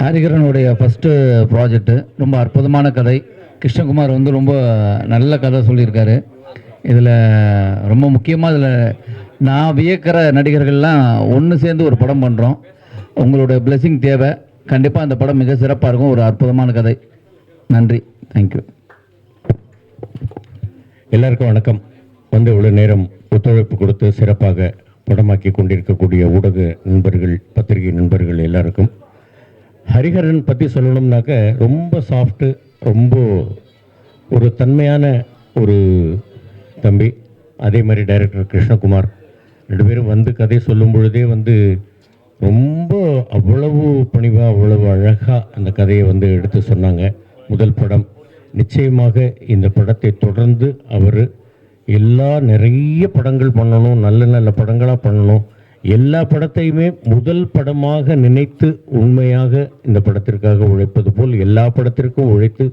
ஹரிகரனுடைய first project ரொம்ப அற்புதமான கதை. கிருஷ்ணகுமார் வந்து ரொம்ப நல்ல கதை சொல்லியிருக்காரு. இதில் ரொம்ப முக்கியமாக இதில் நான் வியக்கிற நடிகர்கள்லாம் ஒன்று சேர்ந்து ஒரு படம் பண்ணுறோம். உங்களுடைய பிளெஸிங் தேவை. கண்டிப்பாக அந்த படம் மிக சிறப்பாக இருக்கும். ஒரு அற்புதமான கதை. நன்றி. தேங்க்யூ. எல்லாருக்கும் வணக்கம். வந்து இவ்வளோ நேரம் ஒத்துழைப்பு கொடுத்து சிறப்பாக படமாக்கி கொண்டிருக்கக்கூடிய ஊடக நண்பர்கள், பத்திரிகை நண்பர்கள் எல்லாருக்கும். ஹரிஹரன் பற்றி சொல்லணும்னாக்க ரொம்ப சாஃப்ட்டு, ரொம்ப ஒரு தன்மையான ஒரு தம்பி. அதே மாதிரி டைரக்டர் கிருஷ்ணகுமார் ரெண்டு பேரும் வந்து கதை சொல்லும் பொழுதே வந்து ரொம்ப அவ்வளவு பணிவாக, அவ்வளவு அழகாக அந்த கதையை வந்து எடுத்து சொன்னாங்க. முதல் படம். நிச்சயமாக இந்த படத்தை தொடர்ந்து அவர் நிறைய படங்கள் பண்ணணும், நல்ல நல்ல படங்களாக பண்ணணும். எல்லா படத்தையுமே முதல் படமாக நினைத்து உண்மையாக இந்த படத்திற்காக உழைப்பது போல் எல்லா படத்திற்கும் உழைத்து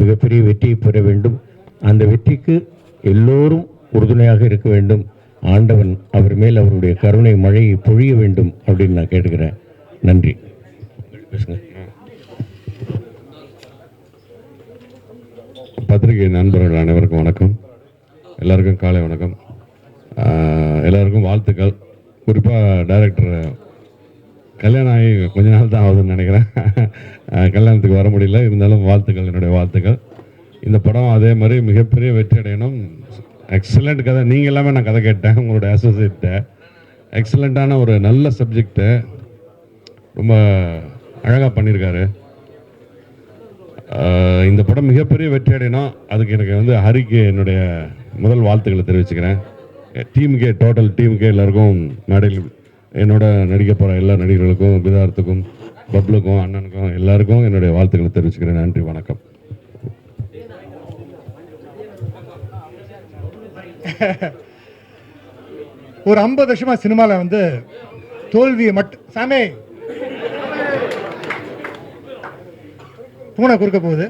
மிகப்பெரிய வெற்றியை பெற வேண்டும். அந்த வெற்றிக்கு எல்லோரும் உறுதுணையாக இருக்க வேண்டும். ஆண்டவன் அவர் மேல் அவருடைய கருணை மழையை பொழிய வேண்டும் அப்படின்னு நான் கேட்டுக்கிறேன். நன்றி. பத்திரிகை நண்பர்கள் அனைவருக்கும் வணக்கம். எல்லாருக்கும் காலை வணக்கம். எல்லாருக்கும் வாழ்த்துக்கள். குறிப்பாக டைரக்டர் கல்யாணம் ஆகி கொஞ்ச நாள் தான் ஆகுதுன்னு நினைக்கிறேன். கல்யாணத்துக்கு வர முடியல, இருந்தாலும் வாழ்த்துக்கள், என்னுடைய வாழ்த்துக்கள். இந்த படம் அதே மாதிரி மிகப்பெரிய வெற்றி அடையணும். எக்ஸலண்ட் கதை. நீங்கள் எல்லாமே நான் கதை கேட்டேன், உங்களோட அசோசியேட்டை. எக்ஸலண்ட்டான ஒரு நல்ல சப்ஜெக்டை ரொம்ப அழகாக பண்ணியிருக்காரு. இந்த படம் மிகப்பெரிய வெற்றி அடையணும். அதுக்கு எனக்கு வந்து ஹரிக்கு என்னுடைய முதல் வாழ்த்துக்களை தெரிவிச்சுக்கிறேன். டீமுக்கே, டோட்டல் டீமுக்கே, எல்லாருக்கும், மேடையில் என்னோட நடிக்க போகிற எல்லா நடிகர்களுக்கும், விதார்த்துக்கும், பப்ளுக்கும், அண்ணனுக்கும் எல்லாருக்கும் என்னுடைய வாழ்த்துக்களை தெரிவிச்சுக்கிறேன். நன்றி, வணக்கம். ஒரு 50 வருஷமா சினிமாவில் வந்து தோல்வியை மட்டும் சாமே பூனை குறுக்க போகுது.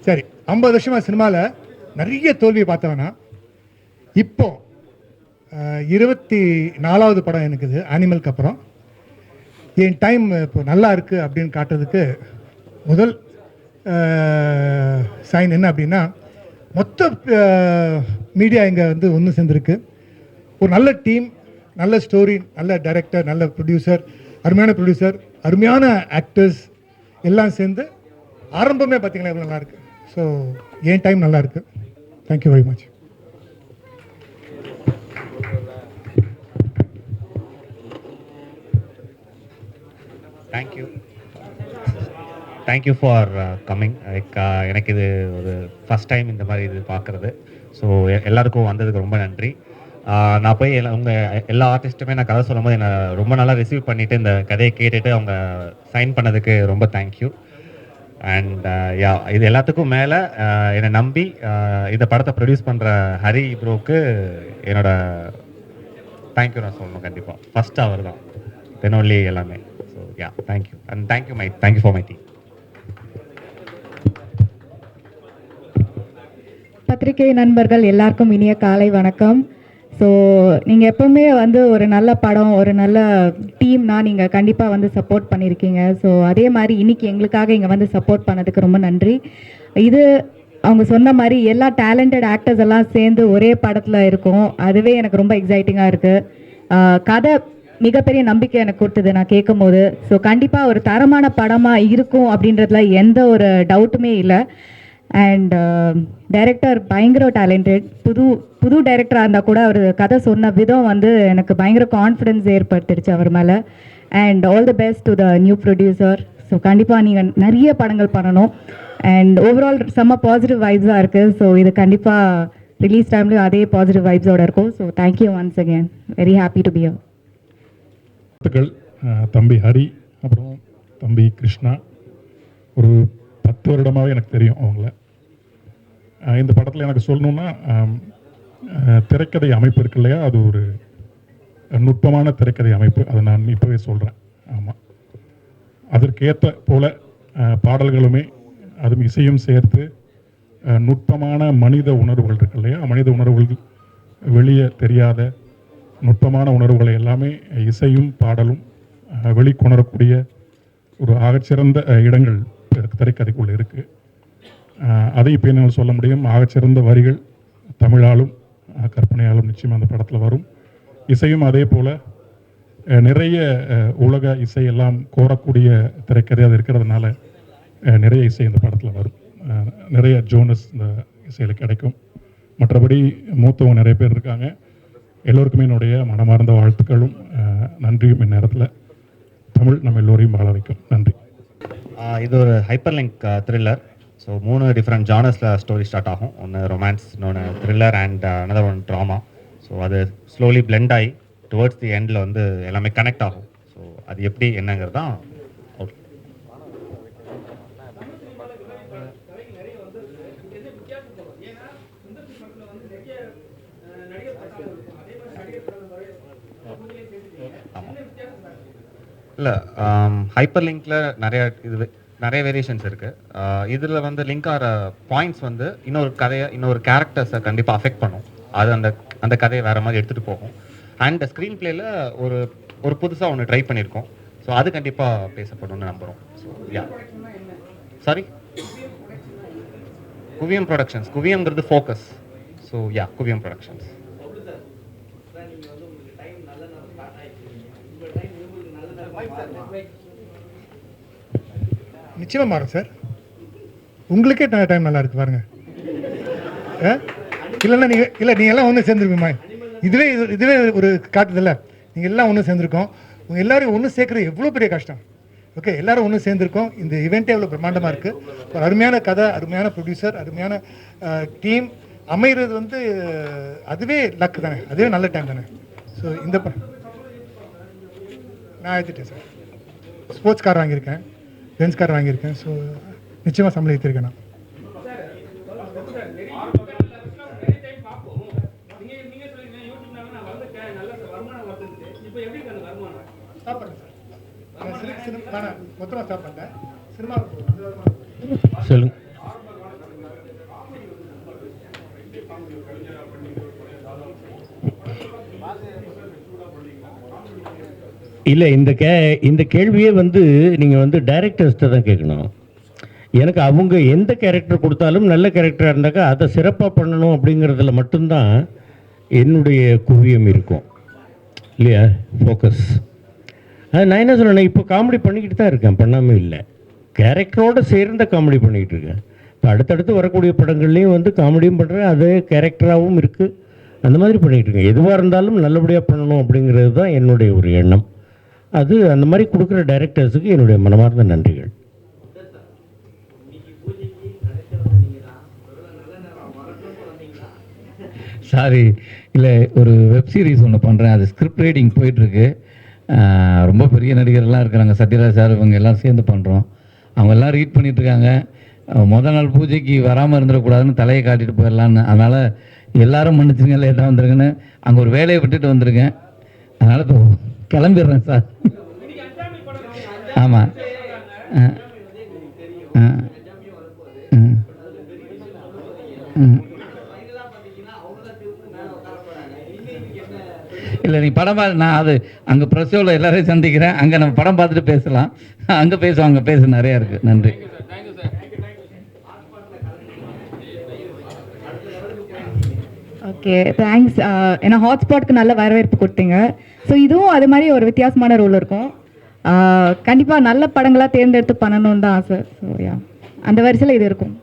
சரி, 50 வருஷமா சினிமாவில் நிறைய தோல்வியை பார்த்தவனா இப்போ 24வது படம் எனக்கு இது அனிமலுக்கு அப்புறம் என் டைம் இப்போ நல்லா இருக்கு அப்படின்னு காட்டுறதுக்கு முதல் சைன் என்ன அப்படின்னா, மொத்த மீடியா இங்கே வந்து ஒன்று சேர்ந்துருக்கு. ஒரு நல்ல டீம், நல்ல ஸ்டோரி, நல்ல டைரக்டர், நல்ல ப்ரொடியூசர், அருமையான ஆக்டர்ஸ் எல்லாம் சேர்ந்து ஆரம்பமே பார்த்தீங்கன்னா எவ்வளோ நல்லாயிருக்கு. ஸோ என் டைம் நல்லா இருக்கு. Thank you very much. Thank you for coming. எனக்கு இது ஒரு ஃபஸ்ட் டைம் இந்த மாதிரி இது பார்க்குறது. ஸோ எல்லாருக்கும் வந்ததுக்கு ரொம்ப நன்றி. நான் போய் எல்லா ஆர்டிஸ்ட்டுமே நான் கதை சொல்லும் போது என்னை ரொம்ப நல்லா ரிசீவ் பண்ணிவிட்டு இந்த கதையை கேட்டுட்டு அவங்க சைன் பண்ணதுக்கு ரொம்ப தேங்க்யூ. அண்ட் இது எல்லாத்துக்கும் மேலே என்னை நம்பி இந்த படத்தை ப்ரொடியூஸ் பண்ணுற ஹரி ப்ரோக்கு என்னோட தேங்க்யூ நான் சொல்லணும். கண்டிப்பாக ஃபஸ்ட்டு அவர் தான், தென் ஒன்லி எல்லாமே. So thank you. And thank you for my team. பத்திரிகை நண்பர்கள் எல்லாருக்கும் இனிய காலை வணக்கம். ஸோ நீங்கள் எப்போவுமே வந்து ஒரு நல்ல படம், ஒரு நல்ல டீம்னா நீங்கள் கண்டிப்பாக வந்து சப்போர்ட் பண்ணியிருக்கீங்க. ஸோ அதே மாதிரி இன்றைக்கி எங்களுக்காக இங்கே வந்து சப்போர்ட் பண்ணதுக்கு ரொம்ப நன்றி. இது அவங்க சொன்ன மாதிரி எல்லா டேலண்டட் ஆக்டர்ஸ் எல்லாம் சேர்ந்து ஒரே படத்தில் இருக்கும். அதுவே எனக்கு ரொம்ப எக்ஸைட்டிங்காக இருக்குது. கதை மிகப்பெரிய நம்பிக்கை எனக்கு கொடுத்தது நான் கேட்கும் போது. ஸோ கண்டிப்பாக ஒரு தரமான படமாக இருக்கும் அப்படின்றதுல எந்த ஒரு டவுட்டுமே இல்லை. அண்ட் டைரக்டர் பயங்கர டேலண்டட். புது டைரக்டராக இருந்தால் கூட அவர் கதை சொன்ன விதம் வந்து எனக்கு பயங்கர கான்ஃபிடென்ஸ் ஏற்படுத்திடுச்சு அவர் மேலே. And all the best to the new producer. So கண்டிப்பாக நீங்கள் நிறைய படங்கள் பண்ணணும். அண்ட் ஓவரால் செம்ம பாசிட்டிவ் வைப்ஸாக இருக்குது. ஸோ இது கண்டிப்பாக ரிலீஸ் டைம்லேயும் அதே பாசிட்டிவ் வைப்ஸோடு இருக்கும். So thank you once again. Very happy to be here. தம்பி ஹரி, அப்புறம் தம்பி கிருஷ்ணா, ஒரு 10 வருடமாகவே எனக்கு தெரியும் அவங்கள. இந்த படத்தில் எனக்கு சொல்லணுன்னா, திரைக்கதை அமைப்பு இருக்கு இல்லையா, அது ஒரு நுட்பமான திரைக்கதை அமைப்பு. அதை நான் இப்போவே சொல்கிறேன். ஆமாம், அதற்கேற்ற போல் பாடல்களுமே அதுவும் இசையும் சேர்த்து நுட்பமான மனித உணர்வுகள் இருக்கு இல்லையா, மனித உணர்வுகள் வெளியே தெரியாத நுட்பமான உணர்வுகளை எல்லாமே இசையும் பாடலும் வெளிக்கொணரக்கூடிய ஒரு ஆகச்சிறந்த இடங்கள் திரைக்கதைக்குள்ளே இருக்குது. அதை இப்போ என்னால் சொல்ல முடியும். ஆகச்சிறந்த வரிகள் தமிழாலும் கற்பனையாலும் நிச்சயமாக அந்த படத்தில் வரும். இசையும் அதே போல் நிறைய உலக இசையெல்லாம் கோரக்கூடிய திரைக்கதை அது இருக்கிறதுனால நிறைய இசை இந்த படத்தில் வரும். நிறைய ஜோனஸ் இந்த இசையில் கிடைக்கும். மற்றபடி மூத்தவங்க நிறைய பேர் இருக்காங்க. எல்லோருக்குமே என்னுடைய மனமார்ந்த வாழ்த்துக்களும் நன்றியும் இந்நேரத்தில். தமிழ் நம்ம எல்லோரையும் வாழ வைக்கும். நன்றி. இது ஒரு hyper link thriller. So 3 different ஜானர்ஸில் ஸ்டோரி ஸ்டார்ட் ஆகும். ஒன்று ரொமான்ஸ், இன்னொன்று thriller and another one drama. So அது ஸ்லோலி பிளெண்ட் ஆகி டுவர்ட்ஸ் தி எண்டில் வந்து எல்லாமே கனெக்ட் ஆகும். ஸோ அது எப்படி என்னங்கிறது தான் அவுட். இல்லை, ஹைப்பர் லிங்க்ல நிறைய வேரியேஷன்ஸ் இருக்குது. இதில் வந்து லிங்க் ஆகிற பாயிண்ட்ஸ் வந்து இன்னொரு கேரக்டர்ஸை கண்டிப்பாக அஃபெக்ட் பண்ணும். அது அந்த கதையை வேறு மாதிரி எடுத்துகிட்டு போகும். அண்ட் ஸ்க்ரீன் பிளேயில் ஒரு புதுசாக ஒன்று ட்ரை பண்ணியிருக்கோம். ஸோ அது கண்டிப்பாக பேசப்படும்னு நம்புகிறோம். ஸோ யா, சாரி, குவியம் ப்ரொடக்ஷன்ஸ். குவியம்ங்கிறது ஃபோக்கஸ். ஸோ யா, குவியம் ப்ரொடக்ஷன்ஸ். நிச்சயமாக மாறும் சார். உங்களுக்கே டைம் நல்லா இருக்கு பாருங்க. இல்லைன்னா நீங்கள் எல்லாம் ஒன்று சேர்ந்துருப்பீங்க. இதுவே ஒரு காட்டுதில்ல. நீங்கள் எல்லாம் ஒன்று சேர்ந்துருக்கோம். உங்கள் எல்லாரும் ஒன்று சேர்க்குறது எவ்வளோ பெரிய கஷ்டம். ஓகே, எல்லாரும் ஒன்று சேர்ந்துருக்கோம். இந்த ஈவெண்ட்டே எவ்வளோ பிரம்மாண்டமாக இருக்குது. ஒரு அருமையான கதை, அருமையான ப்ரொடியூசர், அருமையான டீம் அமைகிறது வந்து அதுவே லக்கு தானே, அதுவே நல்ல டைம் தானே. ஸோ நான் எடுத்துட்டேன் சார். ஸ்போர்ட்ஸ் கார் வாங்கியிருக்கேன், பென்ஸ் கார் வாங்கியிருக்கேன். ஸோ நிச்சயமாக சம்பளம் எடுத்திருக்கேன் நான். ஸ்டாப் பண்ணேன் சார். மொத்தமாக ஸ்டாப் பண்ணேன். சினிமா சொல்லுங்க. இல்லை, இந்த கேள்வியே வந்து நீங்கள் வந்து டைரக்டர்ஸ்ட்டை தான் கேட்கணும். எனக்கு அவங்க எந்த கேரக்டர் கொடுத்தாலும் நல்ல கேரக்டராக இருந்தாக்கா அதை சிறப்பாக பண்ணணும் அப்படிங்கிறதுல மட்டும்தான் என்னுடைய குவியம் இருக்கும் இல்லையா, ஃபோக்கஸ். அது நான் என்ன சொல்கிறேன்னா, இப்போ காமெடி பண்ணிக்கிட்டு தான் இருக்கேன், பண்ணாமல் இல்லை. கேரக்டரோடு சேர்ந்த காமெடி பண்ணிக்கிட்டு இருக்கேன். இப்போ அடுத்தடுத்து வரக்கூடிய படங்கள்லேயும் வந்து காமெடியும் பண்ணுறேன், அது கேரக்டராகவும் இருக்குது. அந்த மாதிரி பண்ணிக்கிட்டு இருக்கேன். எதுவாக இருந்தாலும் நல்லபடியாக பண்ணணும் அப்படிங்கிறது தான் என்னுடைய ஒரு எண்ணம். அது அந்த மாதிரி கொடுக்குற டைரக்டர்ஸுக்கு என்னுடைய மனமார்ந்த நன்றிகள். சாரி, இல்லை, ஒரு வெப் சீரிஸ் ஒன்று பண்ணுறேன். அது ஸ்கிரிப்ட் ரைட்டிங் போயிட்டுருக்கு. ரொம்ப பெரிய நடிகர்லாம் இருக்கிறாங்க, சத்யராஜ் சார், இவங்க எல்லாம் சேர்ந்து பண்ணுறோம். அவங்க எல்லாம் ரீட் பண்ணிகிட்ருக்காங்க. முதல் நாள் பூஜைக்கு வராமல் இருந்துடக்கூடாதுன்னு தலையை காட்டிட்டு போயிடலான்னு. அதனால் எல்லாரும் மன்னிச்சுங்க, லேட்டாக வந்துருங்கன்னு அங்கே ஒரு வேலையை விட்டுட்டு வந்திருக்கேன். அதனால் இப்போ கிளம்பிடுறேன் சார். ஆமாம். இல்லை, நீ படம் நான் அது அங்கே ப்ரெஸ்ஸோவில் எல்லாரையும் சந்திக்கிறேன். அங்கே நம்ம படம் பார்த்துட்டு பேசலாம். அங்கே பேசுவோம், அங்கே பேச நிறையா இருக்குது. நன்றி. Okay, thanks. ஏன்னா ஹாட்ஸ்பாட்க்கு நல்ல வரவேற்பு கொடுத்தீங்க. ஸோ இதுவும் அது மாதிரி ஒரு வித்தியாசமான ரோல் இருக்கும். கண்டிப்பாக நல்ல படங்களாக தேர்ந்தெடுத்து பண்ணணும்னு தான் ஆசை. ஸோ யா, அந்த வரிசையில் இது இருக்கும்.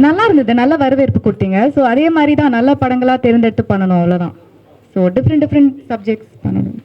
நல்லா இருந்தது, நல்ல வரவேற்பு கொடுத்தீங்க. ஸோ அதே மாதிரி தான் நல்ல படங்களாக தேர்ந்தெடுத்து பண்ணணும், அவ்வளோதான். ஸோ டிஃப்ரெண்ட் சப்ஜெக்ட்ஸ் பண்ணணும்.